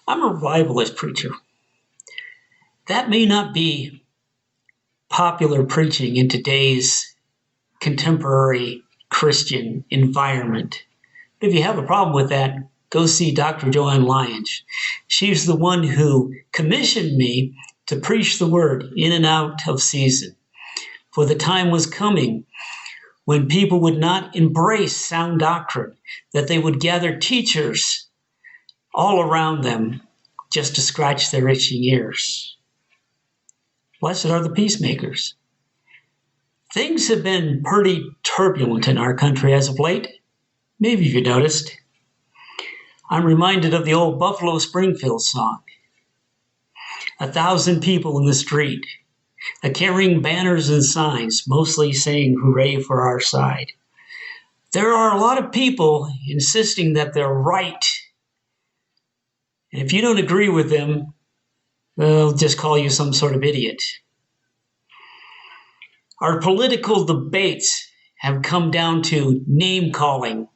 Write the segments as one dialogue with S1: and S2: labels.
S1: I'm a revivalist preacher. That may not be popular preaching in today's contemporary Christian environment. But if you have a problem with that, go see Dr. Joanne Lyons. She's the one who commissioned me to preach the word in and out of season. For the time was coming when people would not embrace sound doctrine, that they would gather teachers all around them just to scratch their itching ears. Blessed are the peacemakers. Things have been pretty turbulent in our country as of late. Maybe you noticed. I'm reminded of the old Buffalo Springfield song. 1,000 people in the street, carrying banners and signs, mostly saying hooray for our side. There are a lot of people insisting that they're right. And if you don't agree with them, they'll just call you some sort of idiot. Our political debates have come down to name calling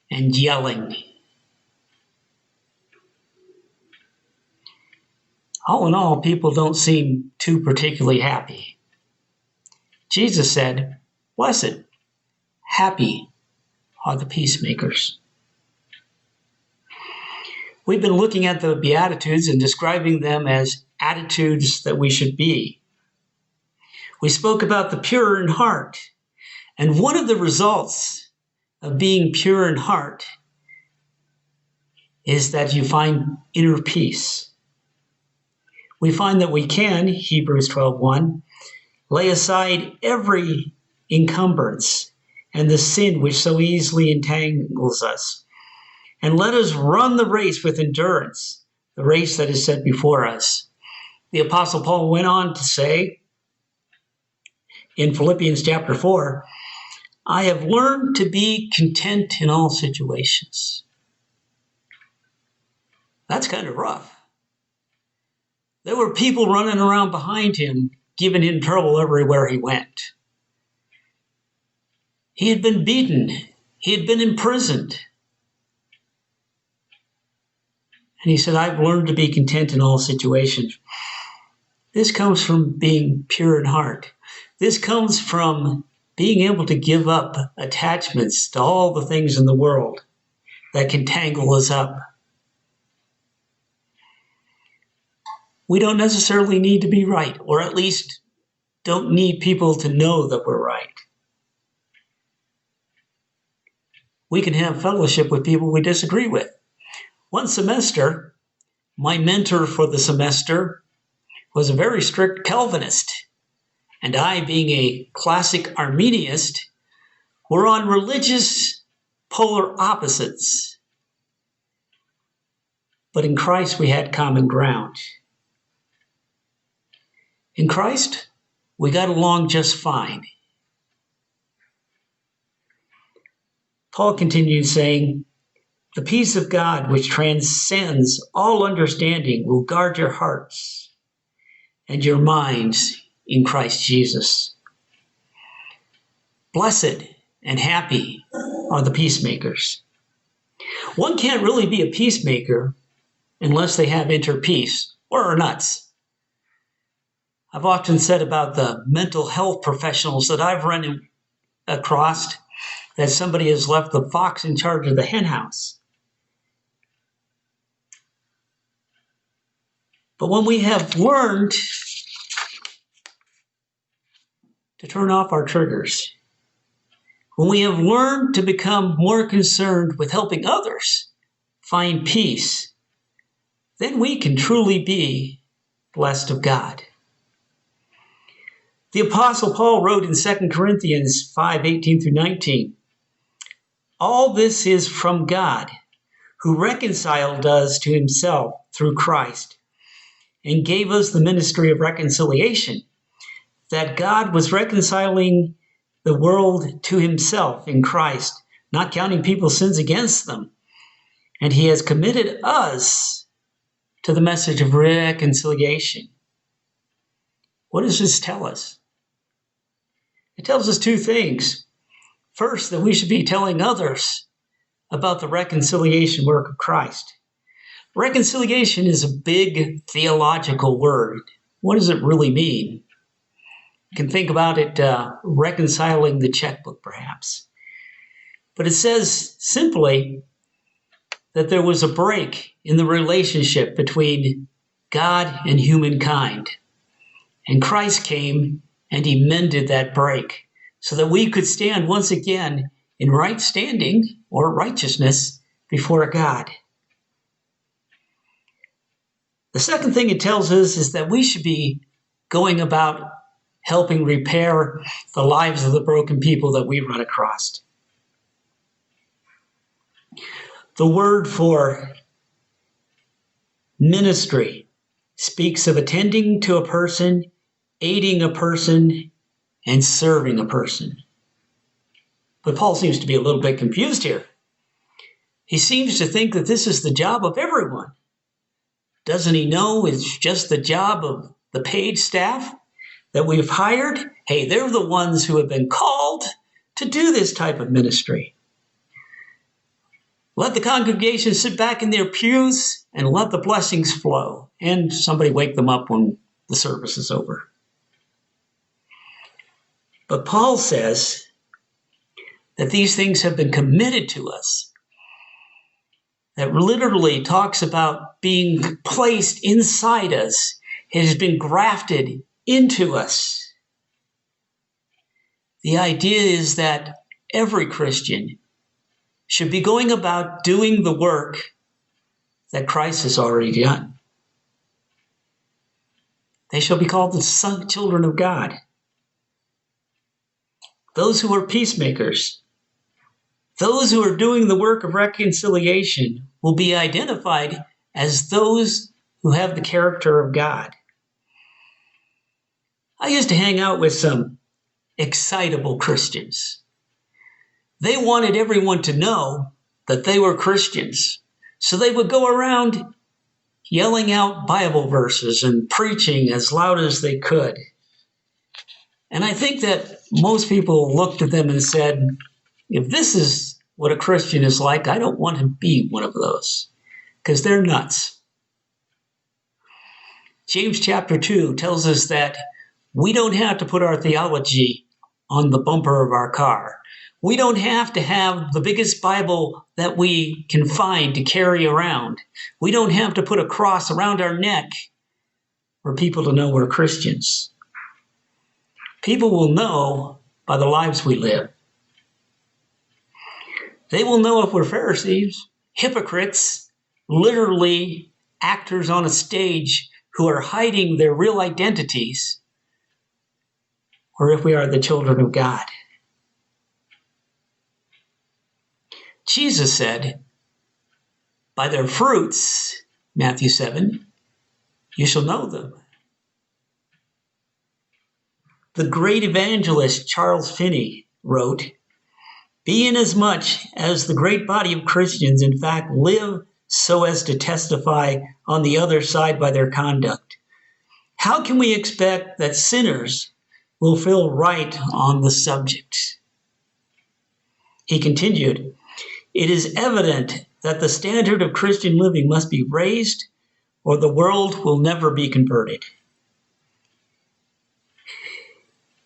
S1: and yelling. All in all, people don't seem too particularly happy. Jesus said, "Blessed, happy are the peacemakers." We've been looking at the Beatitudes and describing them as attitudes that we should be. We spoke about the pure in heart, and one of the results of being pure in heart is that you find inner peace. We find that we can, Hebrews 12:1, lay aside every encumbrance and the sin which so easily entangles us, and let us run the race with endurance, the race that is set before us. The Apostle Paul went on to say in Philippians chapter 4, I have learned to be content in all situations. That's kind of rough. There were people running around behind him, giving him trouble everywhere he went. He had been beaten. He had been imprisoned. And he said, I've learned to be content in all situations. This comes from being pure in heart. This comes from being able to give up attachments to all the things in the world that can tangle us up. We don't necessarily need to be right, or at least don't need people to know that we're right. We can have fellowship with people we disagree with. One semester, my mentor for the semester was a very strict Calvinist, and I, being a classic Arminianist, were on religious polar opposites. But in Christ we had common ground. In Christ, we got along just fine. Paul continued saying, the peace of God, which transcends all understanding, will guard your hearts and your minds in Christ Jesus. Blessed and happy are the peacemakers. One can't really be a peacemaker unless they have inner peace or are nuts. I've often said about the mental health professionals that I've run across that somebody has left the fox in charge of the hen house. But when we have learned to turn off our triggers, when we have learned to become more concerned with helping others find peace, then we can truly be blessed of God. The Apostle Paul wrote in 2 Corinthians 5:18-19, all this is from God, who reconciled us to himself through Christ and gave us the ministry of reconciliation, that God was reconciling the world to himself in Christ, not counting people's sins against them. And he has committed us to the message of reconciliation. What does this tell us? It tells us two things. First, that we should be telling others about the reconciliation work of Christ. Reconciliation is a big theological word. What does it really mean? You can think about it reconciling the checkbook, perhaps. But it says simply that there was a break in the relationship between God and humankind. And Christ came and he mended that break so that we could stand once again in right standing or righteousness before God. The second thing it tells us is that we should be going about helping repair the lives of the broken people that we run across. The word for ministry speaks of attending to a person, aiding a person, and serving a person. But Paul seems to be a little bit confused here. He seems to think that this is the job of everyone. Doesn't he know it's just the job of the paid staff that we've hired? Hey, they're the ones who have been called to do this type of ministry. Let the congregation sit back in their pews and let the blessings flow. And somebody wake them up when the service is over. But Paul says that these things have been committed to us. That literally talks about being placed inside us. It has been grafted into us. The idea is that every Christian should be going about doing the work that Christ has already done. They shall be called the children of God. Those who are peacemakers, those who are doing the work of reconciliation will be identified as those who have the character of God. I used to hang out with some excitable Christians. They wanted everyone to know that they were Christians. So they would go around yelling out Bible verses and preaching as loud as they could. And I think that most people looked at them and said, if this is what a Christian is like, I don't want to be one of those, because they're nuts. James chapter 2 tells us that we don't have to put our theology on the bumper of our car. We don't have to have the biggest Bible that we can find to carry around. We don't have to put a cross around our neck for people to know we're Christians. People will know by the lives we live. They will know if we're Pharisees, hypocrites, literally actors on a stage who are hiding their real identities, or if we are the children of God. Jesus said, by their fruits, Matthew 7, you shall know them. The great evangelist Charles Finney wrote, be inasmuch as the great body of Christians, in fact, live so as to testify on the other side by their conduct, how can we expect that sinners will feel right on the subject? He continued, it is evident that the standard of Christian living must be raised, or the world will never be converted.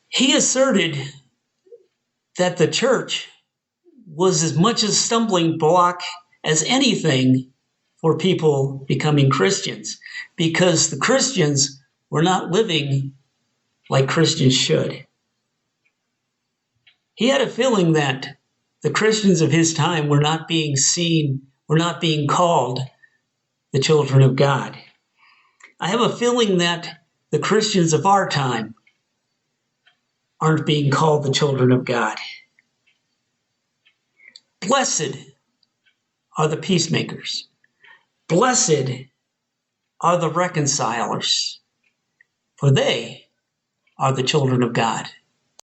S1: He asserted that the church was as much a stumbling block as anything for people becoming Christians, because the Christians were not living like Christians should. He had a feeling that the Christians of his time were not being seen, were not being called the children of God. I have a feeling that the Christians of our time aren't being called the children of God. Blessed are the peacemakers. Blessed are the reconcilers, for they are the children of God.